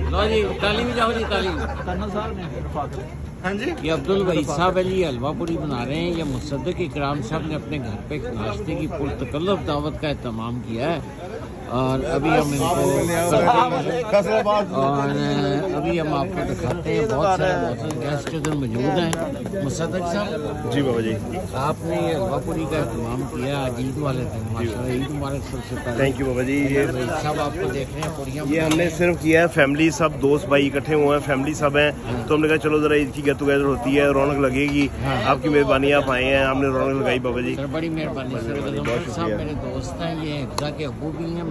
लो जी तालीम जाओ जी तालीम। कर्नल साहब ने हाँ जी, ये अब्दुल वहीद साहब अली हलवा पूरी बना रहे हैं। ये मुसद्दिक इकराम साहब ने अपने घर पे नाश्ते की पुरतकल्लुफ़ दावत का एहतमाम किया है और अभी हम इनको और अभी हम आपको दिखाते हैं। बहुत सारे गेस्ट इधर मौजूद हैं। मुसद्दिक साहब जी बाबा जी, आपने ये हलवा पूरी का एहतमाम किया आज ईद वाले दिन, माशाल्लाह ईद मुबारक सबसे पहले। थैंक यू बाबा जी। ये सब आपको देख रहे हैं पूरियां ये हमने सिर्फ किया है, फैमिली सब दोस्त भाई इकट्ठे हुए हैं, फैमिली सब हैं, तो हमने कहा चलो जरा ईद की गेट टुगेदर होती है, रौनक लगेगी। आपकी मेहरबानी, आप आए हैं, हमने रौनक लगाई बाबा जी। सर बड़ी मेहरबानी सर। गजम्फर साहब मेरे दोस्त हैं, ये हिफ्जा के अबू भी हैं,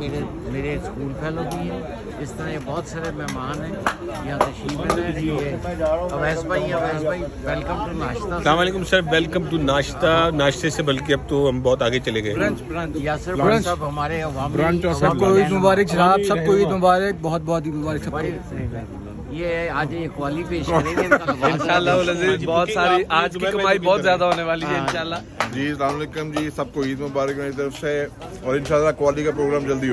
मेरे स्कूल फेलो भी हैं। इस तरह ये बहुत सारे मेहमान हैं यहाँ तशरीफ है। अवैस भाई वेलकम टू नाश्ता। अस्सलाम वालेकुम सर, वेलकम टू नाश्ता। नाश्ते से बल्कि अब तो हम बहुत आगे चले गए। यासर भाई साहब हमारे सबको ईद मुबारक जनाब, सबको ईद मुबारक, बहुत बहुत ईद मुबारक सबको। ये आज एक वाली पेश करेंगे इंशाल्लाह। बहुत सारी आज की कमाई बहुत ज्यादा होने वाली है इंशाल्लाह जी। अस्सलाम वालेकुम जी, सबको ईद मुबारक मेरी तरफ से और इंशाल्लाह क्वालिटी का प्रोग्राम जल्दी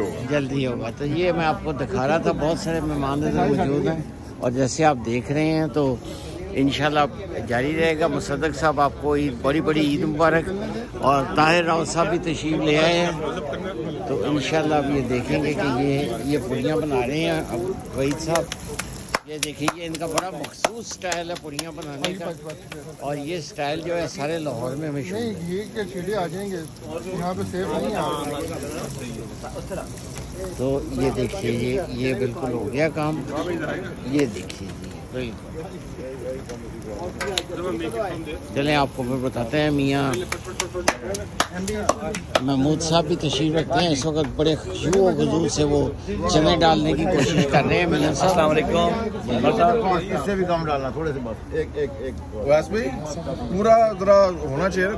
होगा। तो ये मैं आपको दिखा रहा था, बहुत सारे मेहमान मौजूद हैं और जैसे आप देख रहे हैं तो इंशाल्लाह जारी रहेगा। मुसद्दिक साहब आपको ईद बड़ी ईद मुबारक और ताहिर राव साहब भी तशरीफ ले आए हैं। तो इंशाल्लाह अब ये देखेंगे कि ये पूरियाँ बना रहे हैं। अब वहीद साहब ये देखिए, ये इनका बड़ा मखसूस स्टाइल है पूरियाँ बनाने का और ये स्टाइल जो है सारे लाहौर में मशहूर है। घी के कीड़े आ जाएंगे यहाँ पे, सेफ नहीं है। तो ये देखिए, ये बिल्कुल हो गया काम। ये देखिए जी, चलें आपको फिर बताते हैं। मियाँ महमूद साहब भी तशरीफ रखते हैं इस वक्त, बड़े खुशबू और हुजूर से वो चने डालने की कोशिश कर रहे हैं। मिलन साहब अस्सलाम वालेकुम। इससे भी कम डालना, थोड़े से बस एक वैसे भी पूरा जरा होना चाहिए।